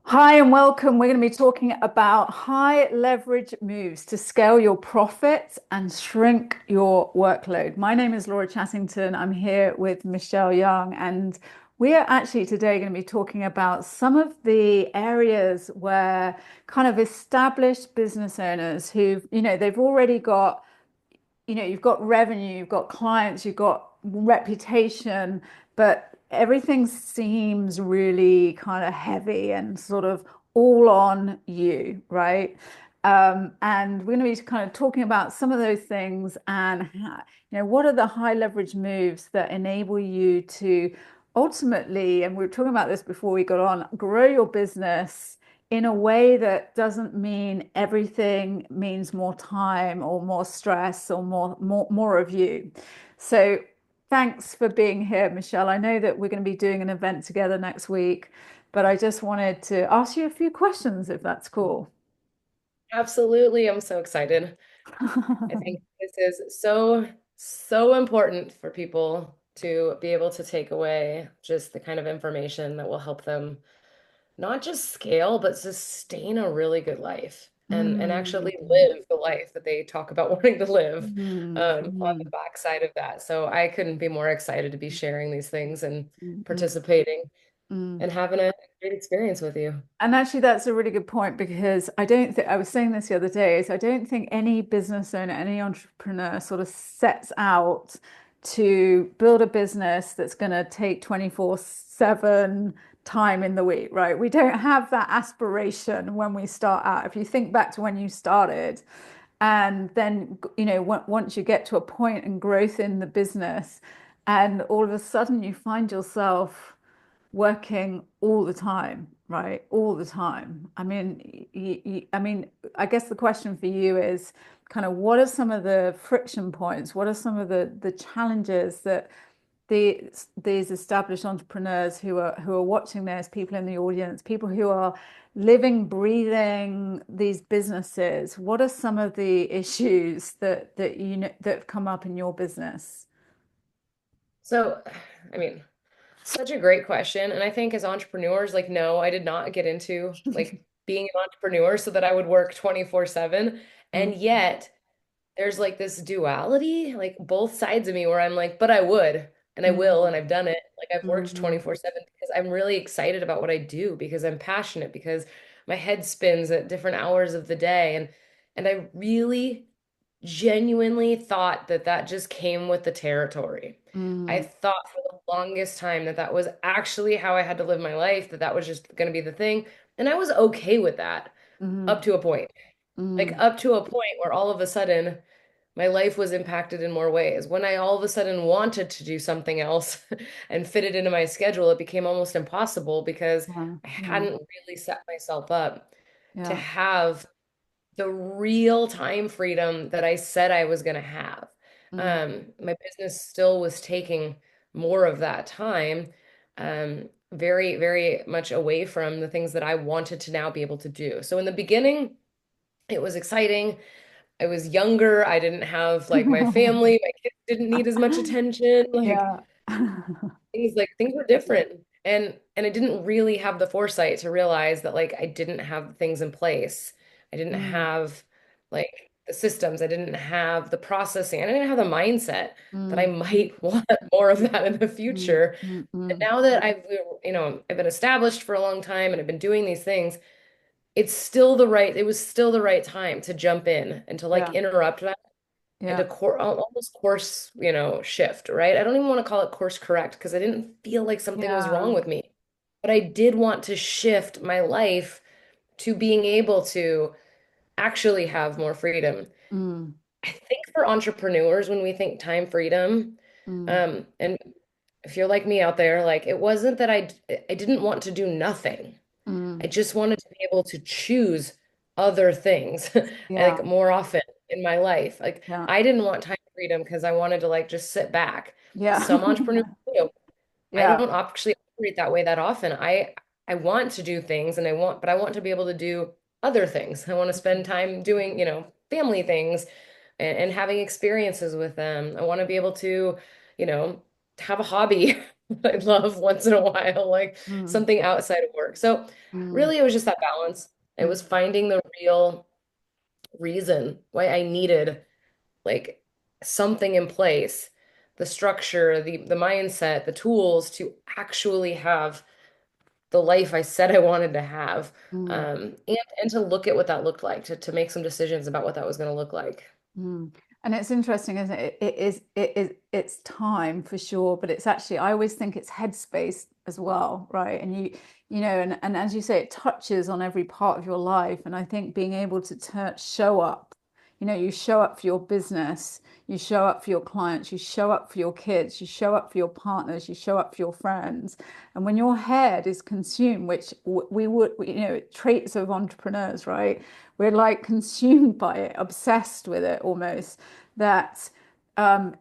Hi and welcome. We're going to be talking about high leverage moves to scale your profits and shrink your workload. My name is Laura Chattington. I'm here with Michelle Young, and we are actually today going to be talking about some of the areas where kind of established business owners they've already got, you've got revenue, you've got clients, you've got reputation, but everything seems really kind of heavy and sort of all on you, right? And we're going to be kind of talking about some of those things and what are the high leverage moves that enable you to ultimately, and we were talking about this before we got on, grow your business in a way that doesn't mean everything means more time or more stress or more of you. So thanks for being here, Michelle. I know that we're going to be doing an event together next week, but I just wanted to ask you a few questions if that's cool. Absolutely. I'm so excited. I think this is so important for people to be able to take away just the kind of information that will help them not just scale, but sustain a really good life and Mm, actually live the life that they talk about wanting to live mm, on the mm, backside of that. So I couldn't be more excited to be sharing these things and mm, mm, participating mm. and having a great experience with you. And actually, that's a really good point because I don't think I was saying this the other day is I don't think any business owner, any entrepreneur sort of sets out to build a business that's going to take 24/7 time in the week, right? We don't have that aspiration when we start out. If you think back to when you started, and then, once you get to a point in growth in the business, and all of a sudden you find yourself working all the time, right? All the time. I guess the question for you is kind of what are some of the friction points? What are some of the challenges that these established entrepreneurs who are watching this, people in the audience, people who are living, breathing these businesses, what are some of the issues that you know that have come up in your business? So, I mean, such a great question. And I think as entrepreneurs, like, no, I did not get into like being an entrepreneur so that I would work 24/7. And Mm, yet there's like this duality, like both sides of me where I'm like, but I would, and I will, and mm, I've done it. Like I've worked mm, 24/7 because I'm really excited about what I do, because I'm passionate, because my head spins at different hours of the day. And I really genuinely thought that that just came with the territory. I mm, thought for the longest time that that was actually how I had to live my life, that that was just going to be the thing. And I was okay with that mm, up to a point. Like mm. up to a point where all of a sudden my life was impacted in more ways. When I all of a sudden wanted to do something else and fit it into my schedule, it became almost impossible because Yeah, I yeah, hadn't really set myself up to yeah. have the real time freedom that I said I was going to have. Mm, My business still was taking more of that time, very, very much away from the things that I wanted to now be able to do. So in the beginning, it was exciting. I was younger. I didn't have like my family. My kids didn't need as much attention. Like yeah. things were different. And I didn't really have the foresight to realize that like I didn't have the things in place. I didn't Mm, have like the systems. I didn't have the processing. I didn't have the mindset that I mm, might want more of that in the mm, future. mm, And mm. now that I've been established for a long time and I've been doing these things, it was still the right time to jump in and to like Yeah, interrupt that and to yeah, almost course, shift, right? I don't even want to call it course correct because I didn't feel like something was wrong yeah. with me. But I did want to shift my life to being able to actually have more freedom. Mm, I think for entrepreneurs, when we think time freedom, mm, and if you're like me out there, like it wasn't that I didn't want to do nothing. I mm. just wanted to be able to choose other things Yeah, like more often in my life. Like yeah, I didn't want time freedom because I wanted to like just sit back. yeah, Some entrepreneurs do. I yeah. don't actually operate that way that often. I want to do things but I want to be able to do other things. I want to spend time doing, family things and having experiences with them. I want to be able to, you know, have a hobby. I love once in a while, like Mm, something outside of work. So mm, really it was just that balance. It mm, was finding the real reason why I needed like something in place, the structure, the mindset, the tools to actually have the life I said I wanted to have. mm. And to look at what that looked like, to make some decisions about what that was going to look like. Mm. And it's interesting, isn't it? It's time for sure, but it's actually I always think it's headspace as well, right? And and as you say, it touches on every part of your life. And I think being able to show up, you show up for your business, you show up for your clients, you show up for your kids, you show up for your partners, you show up for your friends. And when your head is consumed, which traits of entrepreneurs, right? We're like consumed by it, obsessed with it almost. That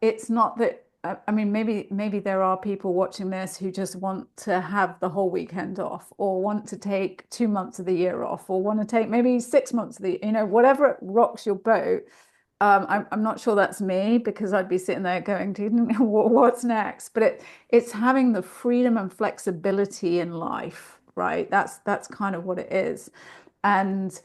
it's not that. I mean, maybe there are people watching this who just want to have the whole weekend off, or want to take 2 months of the year off, or want to take maybe 6 months of whatever rocks your boat. I'm not sure that's me because I'd be sitting there going, what's next? But it's having the freedom and flexibility in life, right? That's kind of what it is. And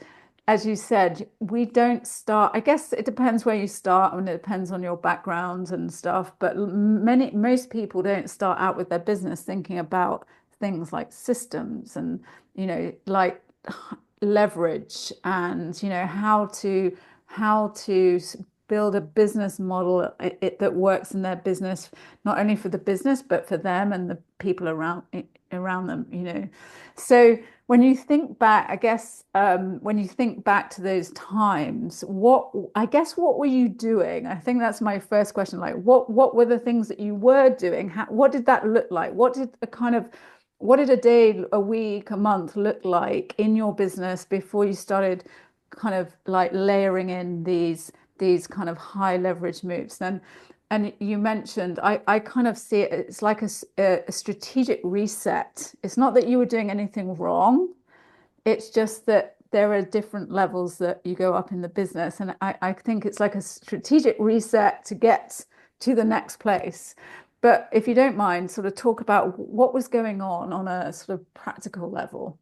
as you said, we don't start, I guess it depends where you start and it depends on your background and stuff, but most people don't start out with their business thinking about things like systems and, like leverage and, how to build a business model that works in their business, not only for the business, but for them and the people around them. So when you think back, I guess when you think back to those times, what were you doing? I think that's my first question. Like, what were the things that you were doing? What did that look like? What did a day, a week, a month look like in your business before you started kind of like layering in these kind of high leverage moves? And you mentioned, I kind of see it, it's like a strategic reset. It's not that you were doing anything wrong. It's just that there are different levels that you go up in the business. And I think it's like a strategic reset to get to the next place. But if you don't mind, sort of talk about what was going on a sort of practical level.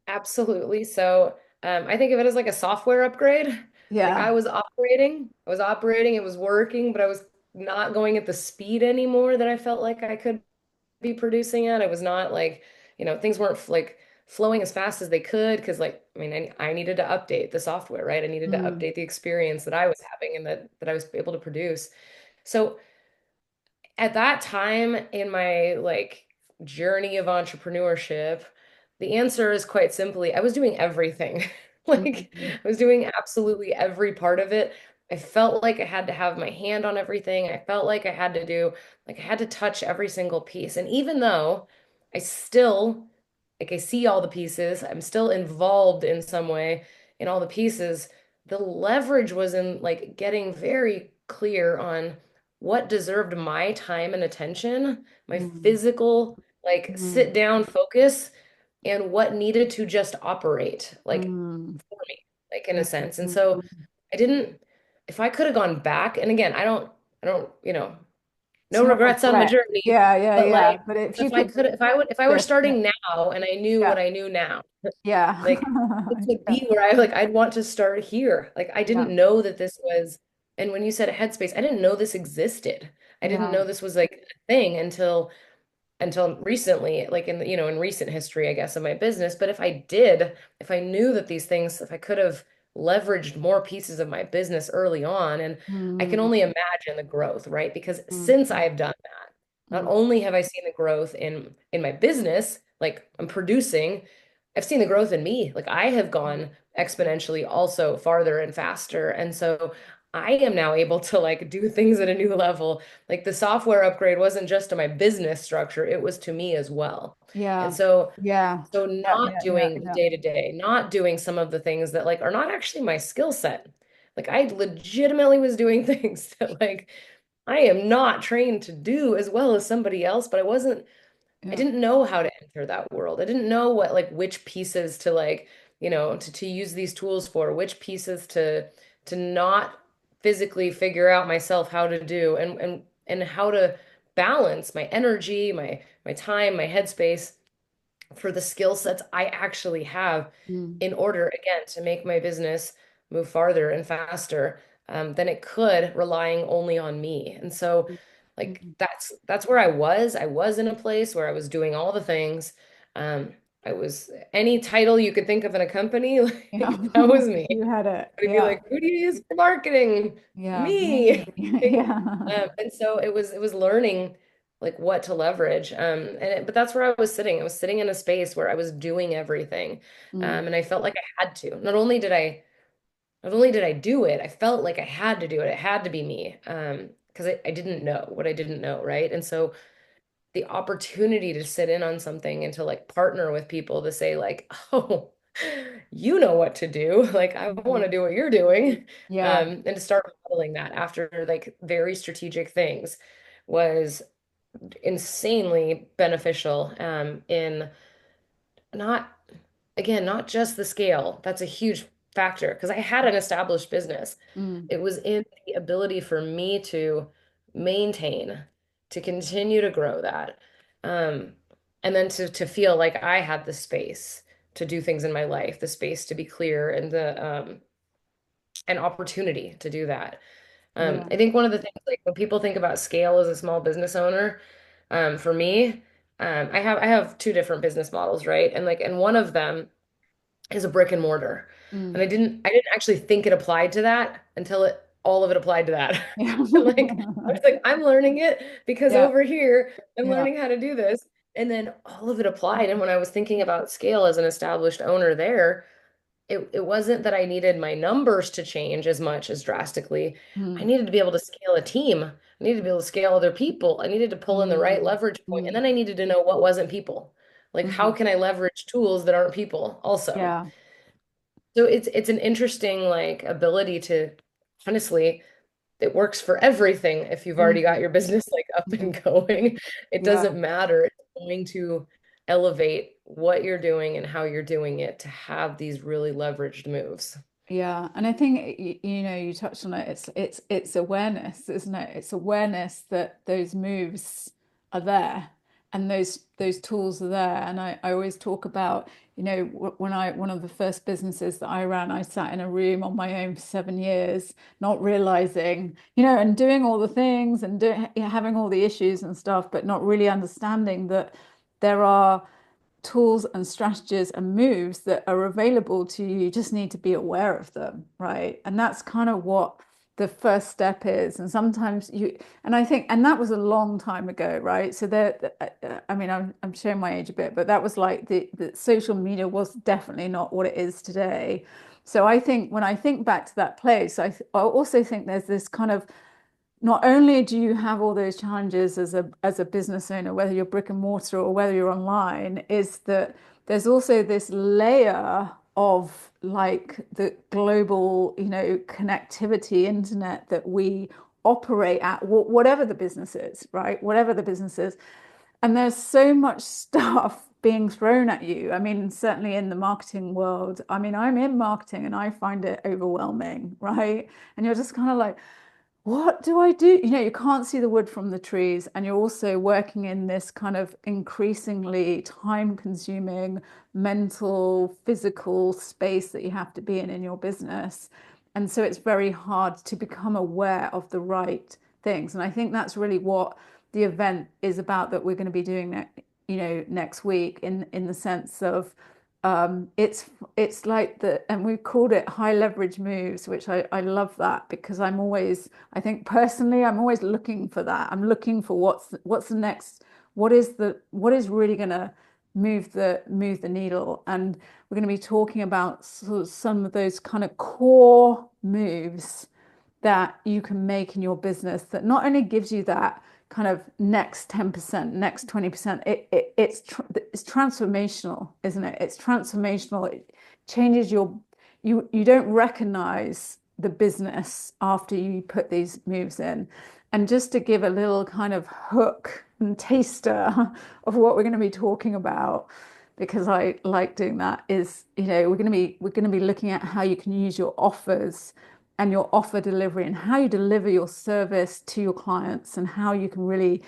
Absolutely. So I think of it as like a software upgrade. Like Yeah. I was operating, it was working, but I was not going at the speed anymore that I felt like I could be producing at. I was not like, things weren't like flowing as fast as they could because like, I mean, I needed to update the software, right? I needed to Mm, update the experience that I was having and that I was able to produce. So at that time in my like journey of entrepreneurship, the answer is quite simply, I was doing everything. Like mm, I was doing absolutely every part of it. I felt like I had to have my hand on everything. I felt like I had to touch every single piece. And even though I still, like I see all the pieces, I'm still involved in some way in all the pieces, the leverage was in like getting very clear on what deserved my time and attention, my mm, physical, like mm, sit down focus, and what needed to just operate, like mm, for me, like in a mm, sense. And mm, so mm. I didn't, if I could have gone back, and again, I don't, It's no no regrets on my regret. journey, Yeah, yeah, but yeah. like, But if you if I could could, if I were shift, yeah, starting now and I knew yeah, what I knew now, yeah, like this would yeah, be where I like I'd want to start here. Like I yeah, didn't know that this was, and when you said headspace, I didn't know this existed. I didn't yeah. know this was like a thing until recently, like in in recent history, I guess, of my business. But if I knew that these things, if I could have leveraged more pieces of my business early on, and I can Mm, only imagine the growth, right? Because mm, since I've done that, not mm, only have I seen the growth in my business, like I'm producing, I've seen the growth in me. Like I have mm, gone exponentially also farther and faster. And so I am now able to like do things at a new level. Like the software upgrade wasn't just to my business structure, it was to me as well. And yeah, so yeah, yeah, not yeah, yeah, doing yeah, day to day, not doing some of the things that like are not actually my skill set. Like I legitimately was doing things that like I am not trained to do as well as somebody else, but I yeah. didn't know how to enter that world. I didn't know what like which pieces to like, to use these tools for, which pieces to not physically figure out myself how to do and how to balance my energy, my time, my headspace for the skill sets I actually have Mm, in order, again, to make my business move farther and faster than it could relying only on me. And so, like, mm. that's where I was. I was in a place where I was doing all the things. Um, I was any title you could think of in a company, Yeah. like that was me. You had it. I'd be Yeah. like, who do you use for marketing? Yeah. Me. Me. Yeah. And so it was learning like what to leverage. But that's where I was sitting. I was sitting in a space where I was doing everything. Mm, And I felt like I had to. Not only did I do it, I felt like I had to do it. It had to be me. Because I didn't know what I didn't know, right? And so the opportunity to sit in on something and to like partner with people to say like, oh, you know what to do. Like I want mm. to do what you're doing. Yeah. And to start modeling that after like very strategic things was insanely beneficial in not again, not just the scale. That's a huge factor because I had an established business. Mm, It was in the ability for me to maintain, to continue to grow that. Um, and then to feel like I had the space to do things in my life, the space to be clear and the an opportunity to do that. yeah. I think one of the things like when people think about scale as a small business owner, for me, I have two different business models, right? And one of them is a brick and mortar. And Mm, I didn't actually think it applied to that until all of it applied to that. yeah. Like I was like, I'm learning it because Yeah. over here I'm Yeah. learning how to do this. And then all of it applied. And when I was thinking about scale as an established owner there, it wasn't that I needed my numbers to change as much as drastically. I Mm, needed to be able to scale a team. I needed to be able to scale other people. I needed to pull in the right mm, leverage point. And mm, then I needed to know what wasn't people. Like how mm. can I leverage tools that aren't people also? Yeah. So it's an interesting like ability to honestly, it works for everything if you've already got Mm, your business like up mm. and going. It Yeah. doesn't matter. It's going to elevate what you're doing and how you're doing it to have these really leveraged moves. Yeah, and I think you touched on it. It's awareness, isn't it? It's awareness that those moves are there and those tools are there. And I always talk about, when I one of the first businesses that I ran, I sat in a room on my own for 7 years, not realizing, and doing all the things and having all the issues and stuff, but not really understanding that there are tools and strategies and moves that are available to you. You just need to be aware of them, right? And that's kind of what the first step is. And sometimes and I think, and that was a long time ago, right? So I mean, I'm showing my age a bit, but that was like the social media was definitely not what it is today. So I think when I think back to that place, I also think there's this kind of, not only do you have all those challenges as a business owner, whether you're brick and mortar or whether you're online, is that there's also this layer of like the global, connectivity internet that we operate at, whatever the business is, right? Whatever the business is. And there's so much stuff being thrown at you. I mean, certainly in the marketing world, I mean, I'm in marketing and I find it overwhelming, right? And you're just kind of like, what do I do? You can't see the wood from the trees, and you're also working in this kind of increasingly time-consuming mental, physical space that you have to be in your business. And so it's very hard to become aware of the right things. And I think that's really what the event is about that we're going to be doing next week in the sense of it's like and we called it high leverage moves, which I love that because I think personally, I'm always looking for that. I'm looking for what's the next, what is really going to move the needle. And we're going to be talking about sort of some of those kind of core moves that you can make in your business that not only gives you that kind of next 10%, next 20%, it's transformational, isn't it? It's transformational. It changes you don't recognize the business after you put these moves in. And just to give a little kind of hook and taster of what we're going to be talking about, because I like doing that, is, we're going to be looking at how you can use your offers and your offer delivery and how you deliver your service to your clients and how you can really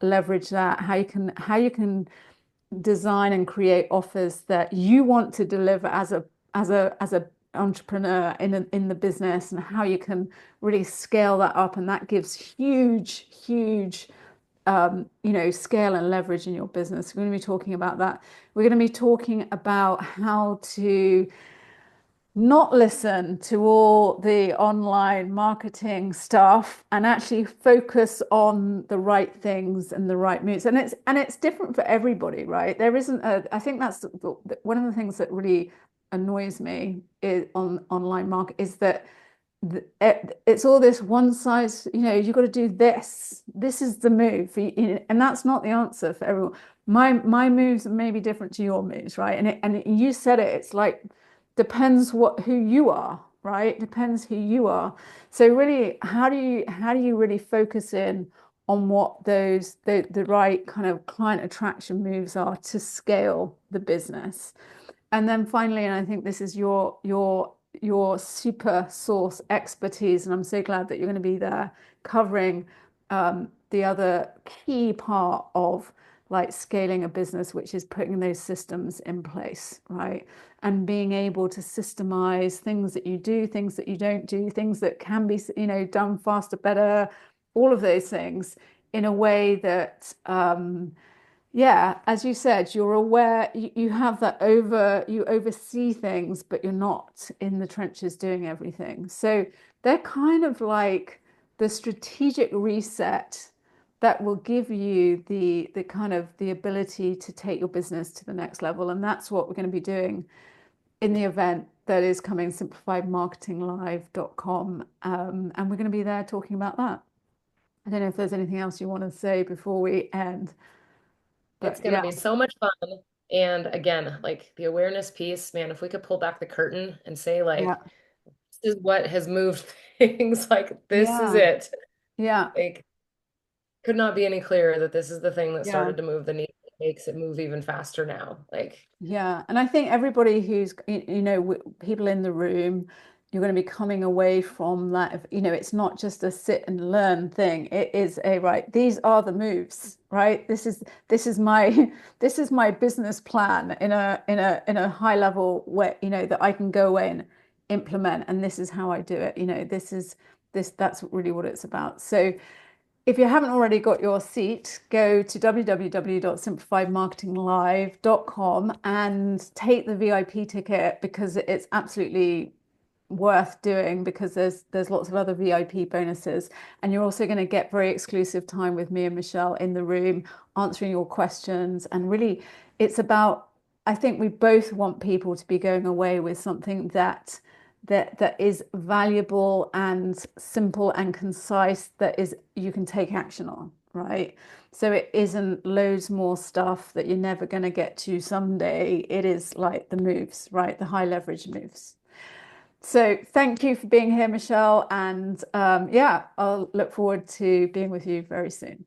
leverage that, how you can design and create offers that you want to deliver as a entrepreneur in the business, and how you can really scale that up. And that gives huge scale and leverage in your business. We're going to be talking about that. We're going to be talking about how to not listen to all the online marketing stuff and actually focus on the right things and the right moves. And it's different for everybody, right? There isn't a, I think that's one of the things that really annoys me is on online market is that it's all this one size, you've got to do this. This is the move. And that's not the answer for everyone. My moves may be different to your moves, right? And you said it, it's like depends who you are, right? Depends who you are. So really, how do you really focus in on what the right kind of client attraction moves are to scale the business? And then finally, and I think this is your super source expertise, and I'm so glad that you're going to be there covering the other key part of like scaling a business, which is putting those systems in place, right? And being able to systemize things that you do, things that you don't do, things that can be, done faster, better, all of those things in a way that yeah, as you said, you're aware, you have you oversee things, but you're not in the trenches doing everything. So they're kind of like the strategic reset that will give you the kind of the ability to take your business to the next level. And that's what we're going to be doing in the event that is coming, simplifiedmarketinglive.com. And we're going to be there talking about that. I don't know if there's anything else you want to say before we end, It's but going to yeah. be so much fun. And again, like the awareness piece, man, if we could pull back the curtain and say, Yeah. like, this is what has moved things, like, this is Yeah. it. Yeah. Like, could not be any clearer that this is the thing that Yeah. started to move the needle, makes it move even faster now. Like, Yeah. And I think everybody who's, people in the room, you're going to be coming away from that. It's not just a sit and learn thing. It is a right. These are the moves, right? This is my this is my business plan in a high level way, that I can go away and implement. And this is how I do it. That's really what it's about. So if you haven't already got your seat, go to www.simplifiedmarketinglive.com and take the VIP ticket, because it's absolutely worth doing, because there's lots of other VIP bonuses, and you're also going to get very exclusive time with me and Michelle in the room answering your questions. And really, it's about, I think we both want people to be going away with something that is valuable and simple and concise, that is you can take action on, right? So it isn't loads more stuff that you're never going to get to someday. It is like the moves, right? The high leverage moves. So thank you for being here, Michelle. And yeah, I'll look forward to being with you very soon.